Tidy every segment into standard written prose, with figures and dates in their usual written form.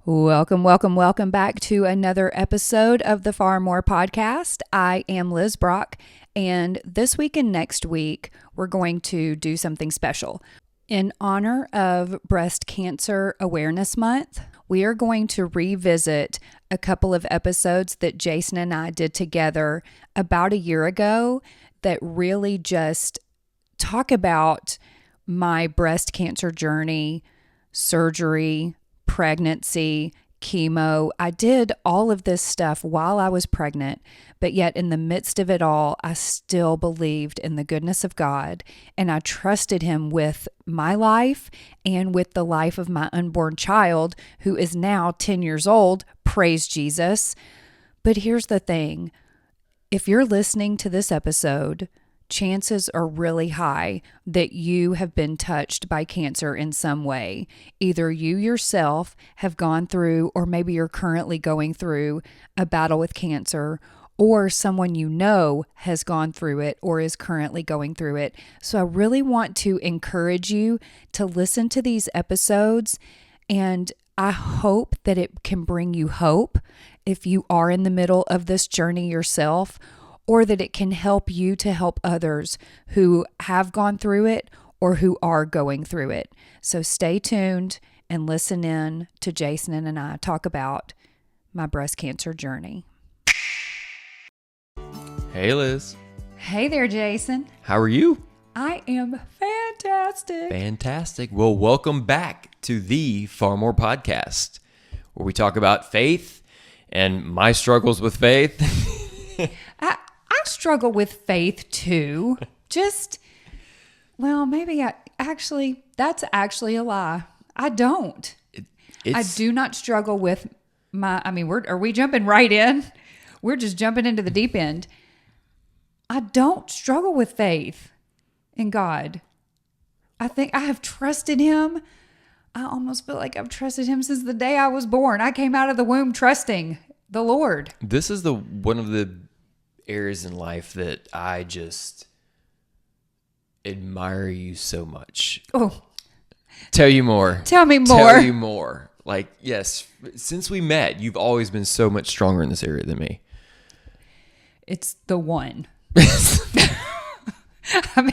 Welcome back to another episode of the Far More Podcast. I am Liz Brock, and this week and next week, we're going to do something special. In honor of Breast Cancer Awareness Month, we are going to revisit a couple of episodes that Jason and I did together about a year ago that really just talk about my breast cancer journey, surgery, pregnancy, chemo. I did all of this stuff while I was pregnant, but yet in the midst of it all, I still believed in the goodness of God, and I trusted Him with my life and with the life of my unborn child, who is now 10 years old. Praise Jesus. But here's the thing. If you're listening to this episode, chances are really high that you have been touched by cancer in some way. Either you yourself have gone through, or maybe you're currently going through a battle with cancer, or someone you know has gone through it or is currently going through it. So I really want to encourage you to listen to these episodes, and I hope that it can bring you hope if you are in the middle of this journey yourself, or that it can help you to help others who have gone through it or who are going through it. So stay tuned and listen in to Jason and I talk about my breast cancer journey. Hey, Liz. Hey there, Jason. How are you? I am fantastic. Fantastic. Well, welcome back to the Far More Podcast, where we talk about faith and my struggles with faith. I struggle with faith too. Maybe that's actually a lie. I don't. I do not struggle with are we jumping right in? We're just jumping into the deep end. I don't struggle with faith in God. I think I have trusted Him. I almost feel like I've trusted Him since the day I was born. I came out of the womb trusting the Lord. This is one of the areas in life that I just admire you so much. Oh. Tell you more. Tell me more. Tell you more. Like, yes, since we met, you've always been so much stronger in this area than me. It's the one.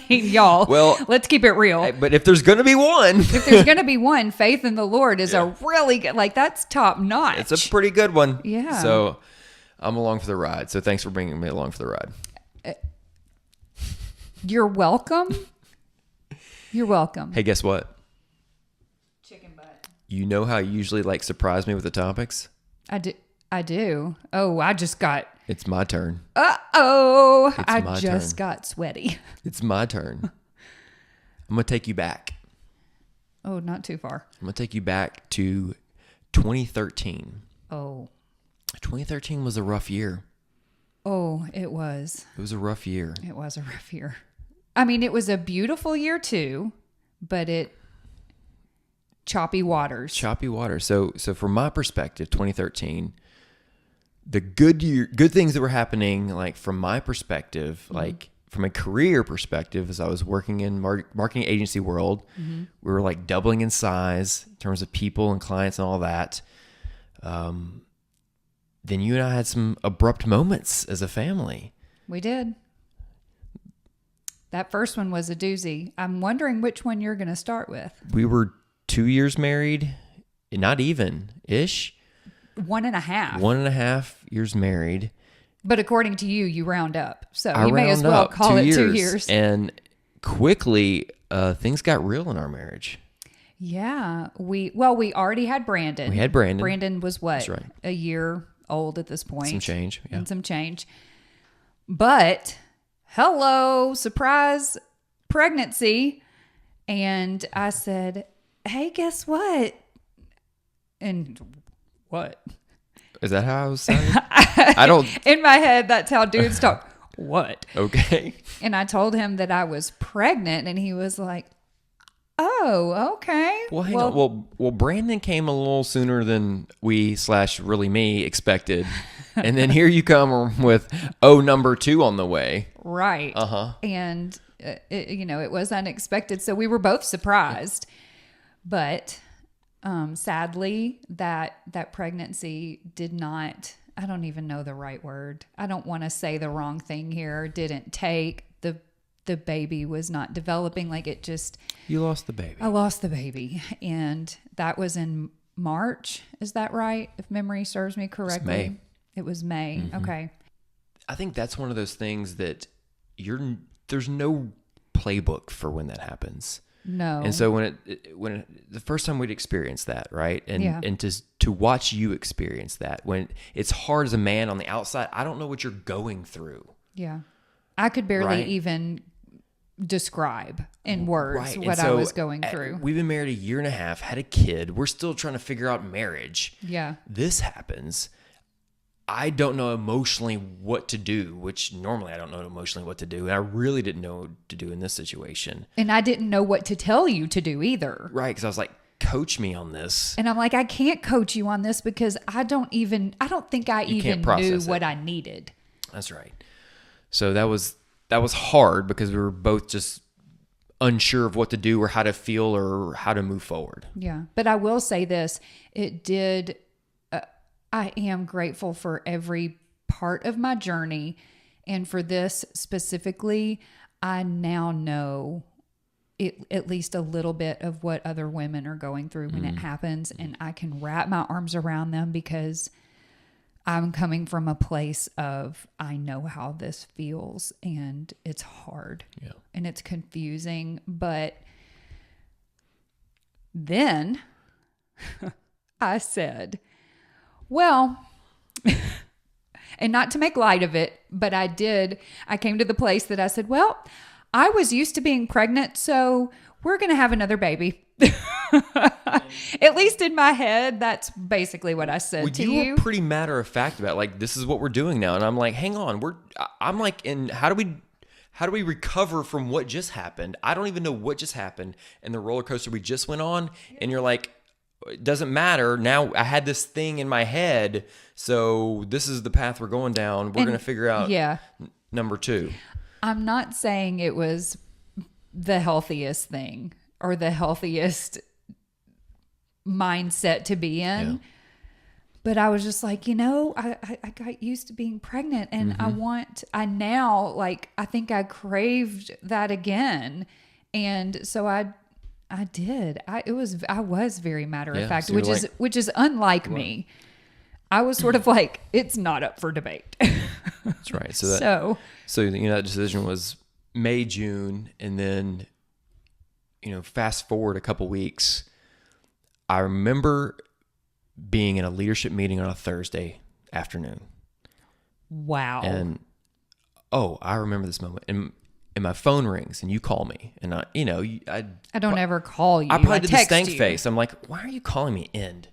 Y'all, well, let's keep it real. But if there's going to be one. If there's going to be one, faith in the Lord is a really good, that's top notch. It's a pretty good one. Yeah. So I'm along for the ride. So thanks for bringing me along for the ride. You're welcome. You're welcome. Hey, guess what? Chicken butt. You know how you usually surprise me with the topics? I do. Oh, I just got... It's my turn. Uh-oh. I just got sweaty. It's my turn. I'm going to take you back. Oh, not too far. I'm going to take you back to 2013. Oh. 2013 was a rough year. Oh, it was. It was a rough year. It was a rough year. It was a beautiful year too, but choppy waters. Choppy waters. So from my perspective, 2013, the good things that were happening, from my perspective, mm-hmm. From a career perspective, as I was working in marketing agency world, mm-hmm. we were doubling in size in terms of people and clients and all that. Then you and I had some abrupt moments as a family. We did. That first one was a doozy. I'm wondering which one you're going to start with. We were 2 years married, not even-ish. 1.5. 1.5 years married. But according to you, you round up. So I you may as well call it 2 years. And quickly, things got real in our marriage. Yeah. We already had Brandon. We had Brandon. Brandon was what? That's right. A year old at this point. Some change. Yeah. And some change. But, hello, surprise pregnancy. And I said, hey, guess what? And what? Is that how I was sounding? I don't. In my head, that's how dudes talk. What? Okay. And I told him that I was pregnant, and he was like, oh, okay. Well, hang on. Well, Brandon came a little sooner than really me expected. And then here you come with, number 2 on the way. Right. Uh-huh. And, it was unexpected. So we were both surprised. But Sadly, that pregnancy did not, I don't even know the right word. I don't want to say the wrong thing here. Didn't take. The baby was not developing. Like it just. You lost the baby. I lost the baby. And that was in March. Is that right? If memory serves me correctly. It's May. It was May. Mm-hmm. Okay. I think that's one of those things that there's no playbook for when that happens. No. And so when the first time we'd experienced that, right? And Yeah. and to watch you experience that, when it's hard as a man on the outside, I don't know what you're going through. Yeah. I could barely Right? even describe in words Right. And what I so was going through. We've been married a year and a half, had a kid. We're still trying to figure out marriage. Yeah. This happens. I don't know emotionally what to do, which normally I don't know emotionally what to do. And I really didn't know what to do in this situation. And I didn't know what to tell you to do either. Right. Because I was like, coach me on this. And I'm like, I can't coach you on this because I don't think I even knew what I needed. That's right. So that was hard because we were both just unsure of what to do or how to feel or how to move forward. Yeah. But I will say this, it did, I am grateful for every part of my journey. And for this specifically, I now know at least a little bit of what other women are going through when it happens. And I can wrap my arms around them because I'm coming from a place of, I know how this feels and it's hard and it's confusing. But then I said, well, and not to make light of it, but I came to the place that I said, well, I was used to being pregnant, so we're going to have another baby. At least in my head, that's basically what I said to you. You were pretty matter of fact about like, this is what we're doing now. And I'm like, hang on, I'm like, how do we recover from what just happened? I don't even know what just happened and the roller coaster we just went on. And you're like, it doesn't matter. Now I had this thing in my head. So this is the path we're going down. We're going to figure out number 2. I'm not saying it was the healthiest thing or the healthiest mindset to be in. Yeah. But I was just like, I got used to being pregnant and I think I craved that again. And so I did. I was very matter of fact, so which is unlike me. I was sort of like, it's not up for debate. That's right. So that decision was May, June, and then, fast forward a couple weeks. I remember being in a leadership meeting on a Thursday afternoon. Wow. And I remember this moment. And my phone rings, and you call me, and I don't ever call you. I probably did the stank you. face. I'm like, why are you calling me? And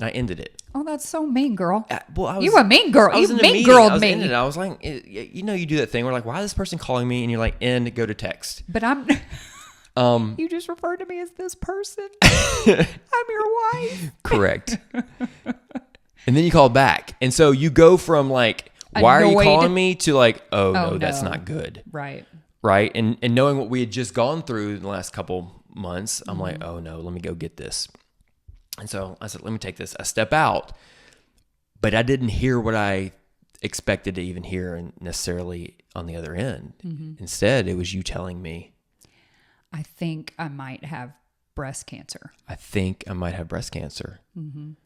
I ended it. Oh, that's so mean, girl. You a mean girl. You mean girled me. I was like, you do that thing. We're like, why is this person calling me? And you're like, end, go to text. But you just referred to me as this person. I'm your wife. Correct. And then you call back. And so you go from like, why are you calling me to like, oh no, that's not good. Right. Right. And knowing what we had just gone through in the last couple months, I'm like, oh no, let me go get this. And so I said, let me take this. I step out, but I didn't hear what I expected to even hear necessarily on the other end. Mm-hmm. Instead, it was you telling me, I think I might have breast cancer. Mm-hmm. And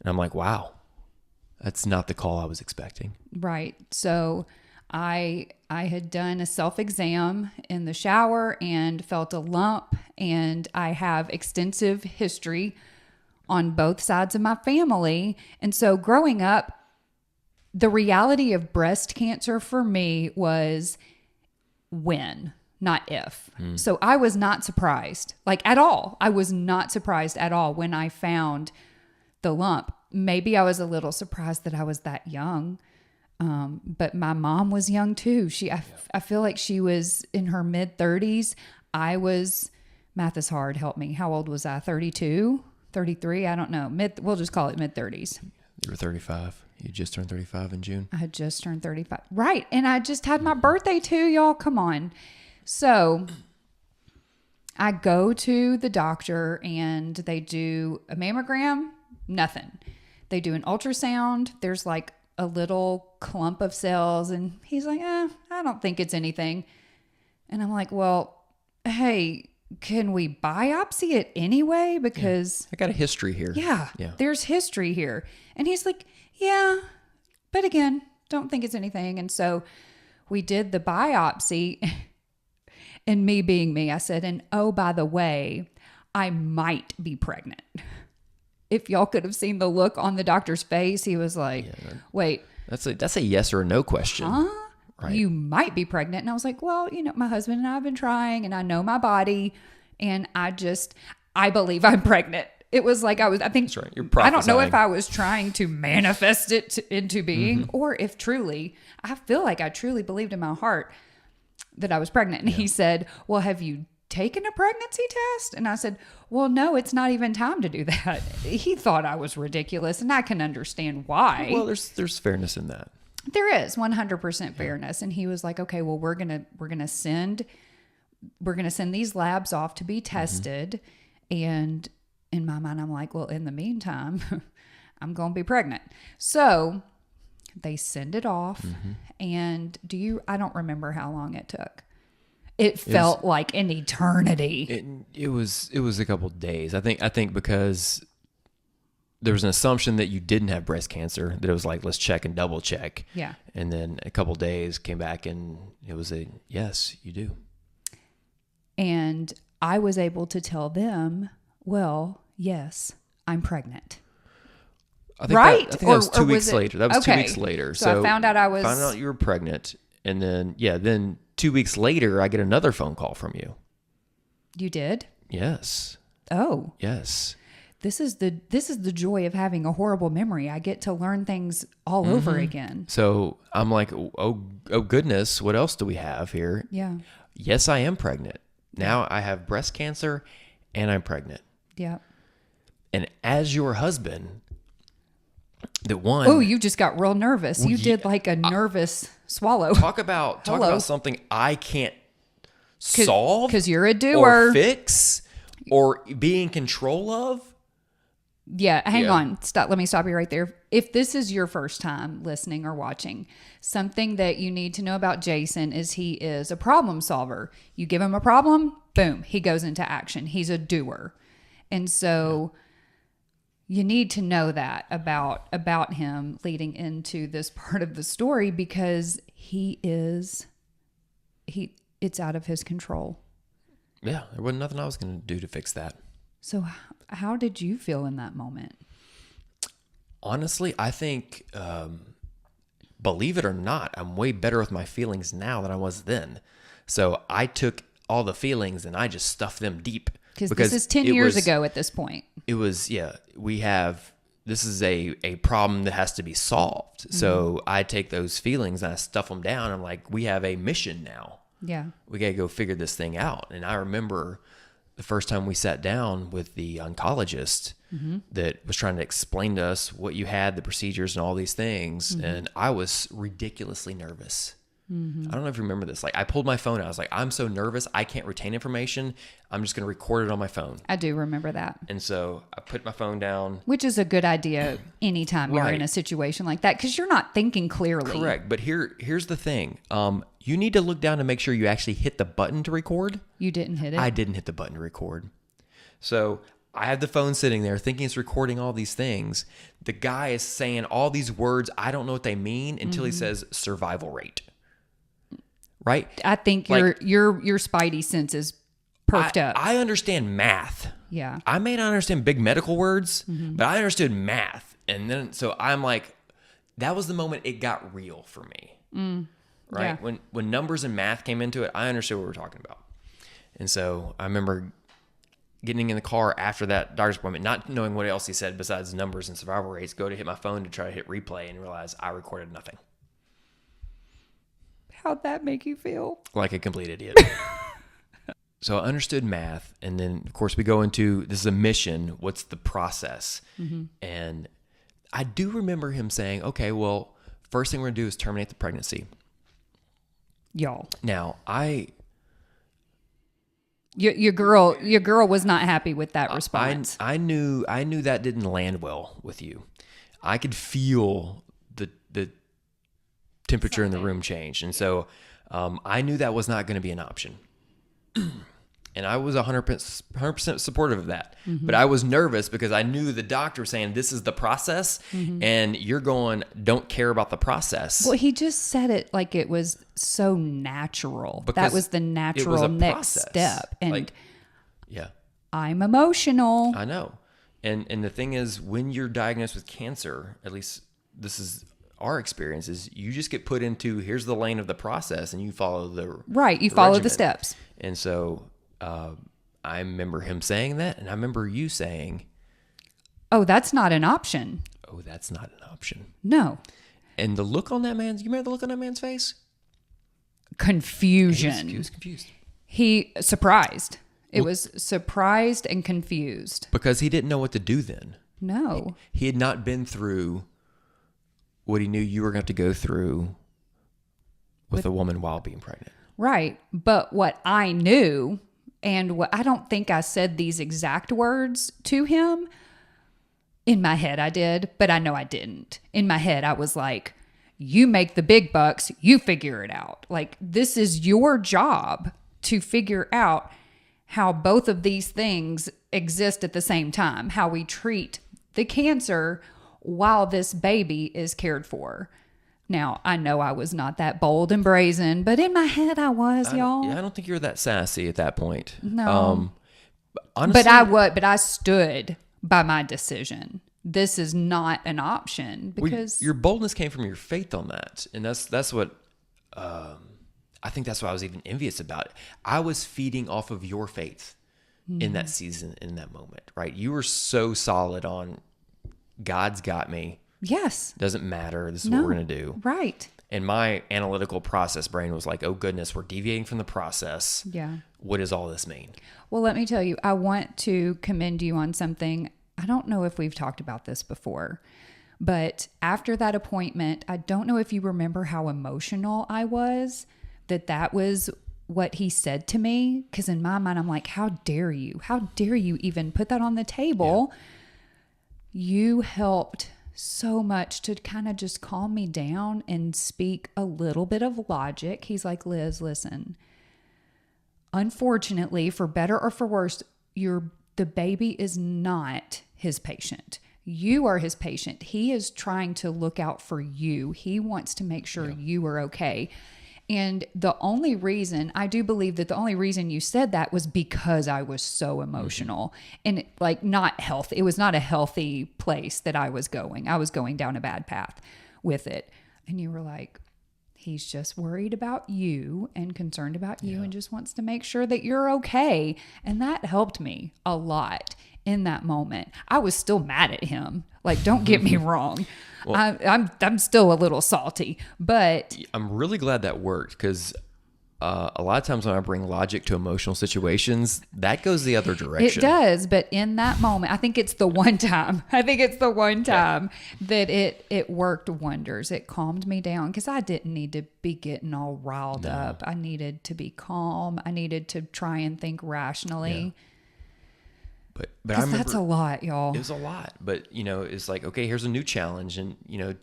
I'm like, wow, that's not the call I was expecting. Right. So I had done a self-exam in the shower and felt a lump, and I have extensive history on both sides of my family. And so growing up, the reality of breast cancer for me was when, not if. So I was not surprised, like at all. I was not surprised at all when I found the lump. Maybe I was a little surprised that I was that young. But my mom was young too. I feel like she was in her mid 30s. I was, math is hard. Help me. How old was I? 32? 33? I don't know. We'll just call it mid 30s. You were 35. You just turned 35 in June. I had just turned 35. Right. And I just had my birthday too, y'all. Come on. So I go to the doctor and they do a mammogram, nothing. They do an ultrasound. There's like a little clump of cells. And he's like, I don't think it's anything. And I'm like, well, hey, can we biopsy it anyway? Because I got a history here. Yeah, there's history here. And he's like, yeah, but again, don't think it's anything. And so we did the biopsy. And me being me, I said, and oh, by the way, I might be pregnant. If y'all could have seen the look on the doctor's face, he was like, wait. That's a yes or a no question. Huh? Right. You might be pregnant. And I was like, well, my husband and I have been trying and I know my body and I believe I'm pregnant. It was like I think, that's right. You're I don't know if prophesying. I was trying to manifest it into being or if truly, I feel like I truly believed in my heart that I was pregnant. And he said, well, have you taken a pregnancy test? And I said, well, no, it's not even time to do that. He thought I was ridiculous and I can understand why. Well, there's fairness in that. There is 100% fairness. And he was like, okay, well, we're going to send these labs off to be tested. And in my mind, I'm like, well, in the meantime, I'm going to be pregnant. So they send it off. And I don't remember how long it took. It felt like an eternity. It was a couple of days. I think because there was an assumption that you didn't have breast cancer, that it was like, let's check and double check. Yeah. And then a couple of days came back and it was a, yes, you do. And I was able to tell them, well, yes, I'm pregnant. I think right? That was 2 weeks later. That was 2 weeks later. So I found out you were pregnant. And then 2 weeks later, I get another phone call from you. You did? Yes. Oh. Yes. This is the joy of having a horrible memory. I get to learn things all over again. So I'm like, oh goodness, what else do we have here? Yeah. Yes, I am pregnant. Now I have breast cancer and I'm pregnant. Yeah. And as your husband, Oh, you just got real nervous. You did like a nervous swallow. Talk about something I can't solve because you're a doer or fix or be in control of. Yeah, hang on. Stop. Let me stop you right there. If this is your first time listening or watching, something that you need to know about Jason is he is a problem solver. You give him a problem, boom, he goes into action. He's a doer. And so you need to know that about him leading into this part of the story because it's out of his control. Yeah, there wasn't nothing I was going to do to fix that. So how did you feel in that moment? Honestly, I think, believe it or not, I'm way better with my feelings now than I was then. So I took all the feelings and I just stuffed them deep. Because this is 10 years ago at this point. It was, this is a problem that has to be solved. Mm-hmm. So I take those feelings and I stuff them down. I'm like, we have a mission now. Yeah. We got to go figure this thing out. And I remember the first time we sat down with the oncologist that was trying to explain to us what you had, the procedures and all these things. And I was ridiculously nervous. I don't know if you remember this. Like I pulled my phone out. I was like, I'm so nervous. I can't retain information. I'm just going to record it on my phone. I do remember that. And so I put my phone down. Which is a good idea anytime you're in a situation like that because you're not thinking clearly. Correct. But here's the thing. You need to look down to make sure you actually hit the button to record. You didn't hit it? I didn't hit the button to record. So I have the phone sitting there thinking it's recording all these things. The guy is saying all these words. I don't know what they mean until he says survival rate. Right? I think your spidey sense is perked up. I understand math. Yeah. I may not understand big medical words, but I understood math. And then, so I'm like, that was the moment it got real for me. Right? Yeah. When numbers and math came into it, I understood what we were talking about. And so I remember getting in the car after that doctor's appointment, not knowing what else he said besides numbers and survival rates, go to hit my phone to try to hit replay and realize I recorded nothing. How'd that make you feel? Like a complete idiot. So I understood math. And then, of course, we go into, this is a mission. What's the process? And I do remember him saying, okay, well, first thing we're going to do is terminate the pregnancy. Y'all. Now, I Your girl was not happy with that response. I knew that didn't land well with you. I could feel the temperature in the room change. And so I knew that was not going to be an option. And I was 100% supportive of that. Mm-hmm. But I was nervous because I knew the doctor was saying, this is the process. Mm-hmm. And you're going, don't care about the process. Well, he just said it like it was so natural. Because that was the natural next step. And yeah, I'm emotional. I know. And the thing is, when you're diagnosed with cancer, at least this is our experience, is you just get put into, here's the lane of the process, and you follow the follow the steps. And so I remember him saying that, and I remember you saying, oh, that's not an option. Oh, that's not an option. No. And the look on that man's, you remember the look on that man's face? Confusion. He was confused. He surprised. It was surprised and confused. Because he didn't know what to do then. No. He had not been through what he knew you were going to have to go through with a woman while being pregnant. Right. But what I knew, and what I don't think I said these exact words to him. In my head I did, but I know I didn't. In my head I was like, you make the big bucks, you figure it out. Like, this is your job to figure out how both of these things exist at the same time, how we treat the cancer while this baby is cared for. Now, I know I was not that bold and brazen, but in my head I was, y'all. Yeah, I don't think you were that sassy at that point. No. Honestly, but I stood by my decision. This is not an option because your boldness came from your faith on that. And that's what I think that's what I was even envious about it. I was feeding off of your faith in that season, in that moment, right? You were so solid on God's got me. Yes. Doesn't matter. This is what we're going to do. Right. And my analytical process brain was like, oh goodness, we're deviating from the process. Yeah. What does all this mean? Well, let me tell you, I want to commend you on something. I don't know if we've talked about this before, but after that appointment, I don't know if you remember how emotional I was, that was what he said to me. Because in my mind, I'm like, how dare you? How dare you even put that on the table? Yeah. You helped so much to kind of just calm me down and speak a little bit of logic. He's like, Liz, listen, unfortunately, for better or for worse, the baby is not his patient. You are his patient. He is trying to look out for you. He wants to make sure you are okay. And the only reason, I do believe that the only reason you said that was because I was so emotional and not healthy. It was not a healthy place that I was going. I was going down a bad path with it. And you were like, he's just worried about you and concerned about you and just wants to make sure that you're okay. And that helped me a lot in that moment. I was still mad at him. Like, don't get me wrong. Well, I'm still a little salty, but I'm really glad that worked because a lot of times when I bring logic to emotional situations, that goes the other direction. It does, but in that moment, I think it's the one time. That it worked wonders. It calmed me down because I didn't need to be getting all riled up. I needed to be calm. I needed to try and think rationally. Yeah. But I remember that's a lot, y'all. It was a lot, but it's like, okay, here's a new challenge. And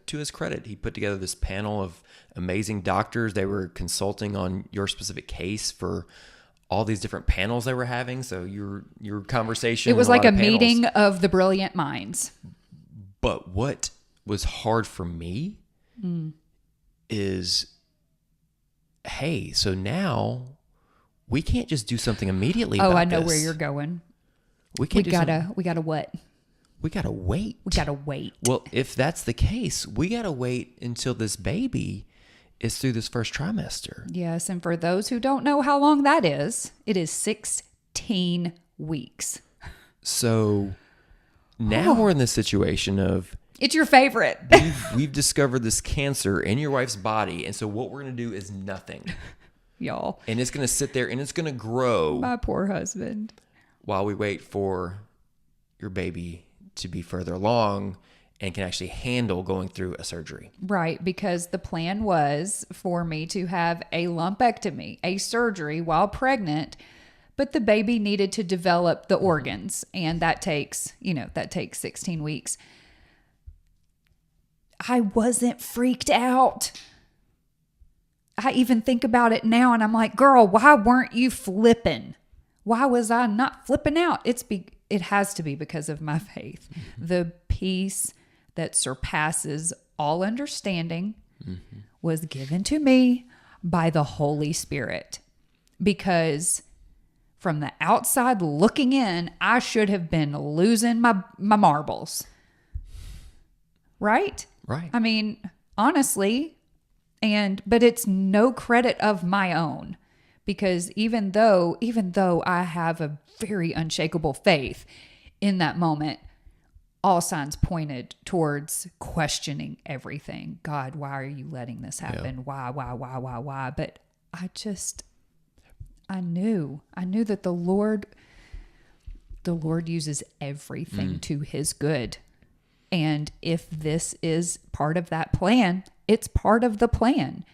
to his credit, he put together this panel of amazing doctors. They were consulting on your specific case for all these different panels they were having. So your conversation, it was like a meeting of the brilliant minds. But what was hard for me is, hey, so now we can't just do something immediately. Oh, I know where you're going. We gotta what? We gotta wait. We gotta wait. Well, if that's the case, we gotta wait until this baby is through this first trimester. Yes, and for those who don't know how long that is, it is 16 weeks. So now we're in this situation of it's your favorite. we've discovered this cancer in your wife's body, and so what we're gonna do is nothing, y'all. And it's gonna sit there and it's gonna grow. My poor husband. While we wait for your baby to be further along and can actually handle going through a surgery. Right, because the plan was for me to have a lumpectomy, a surgery while pregnant, but the baby needed to develop the organs, and that takes 16 weeks. I wasn't freaked out. I even think about it now and I'm like, girl, why weren't you flipping? Why was I not flipping out? It has to be because of my faith. The peace that surpasses all understanding was given to me by the Holy Spirit. Because from the outside looking in, I should have been losing my marbles. Right? Right. I mean, honestly, but it's no credit of my own, because even though I have a very unshakable faith, in that moment, all signs pointed towards questioning everything. God, why are you letting this happen? Yeah. Why? But I knew that the Lord uses everything to his good. And if this is part of that plan, it's part of the plan.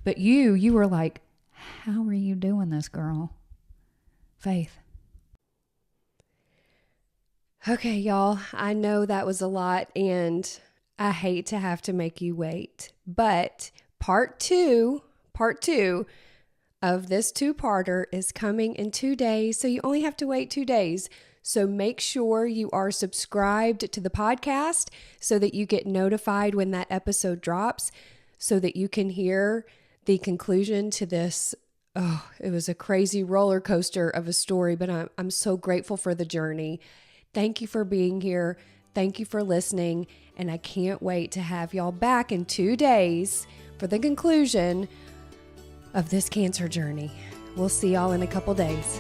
But you were like, how are you doing this, girl? Faith. Okay, y'all, I know that was a lot and I hate to have to make you wait, but part two of this 2-parter is coming in 2 days. So you only have to wait 2 days. So make sure you are subscribed to the podcast so that you get notified when that episode drops, so that you can hear the conclusion to this. Oh, it was a crazy roller coaster of a story, but I'm so grateful for the journey. Thank you for being here. Thank you for listening. And I can't wait to have y'all back in 2 days for the conclusion of this cancer journey. We'll see y'all in a couple days.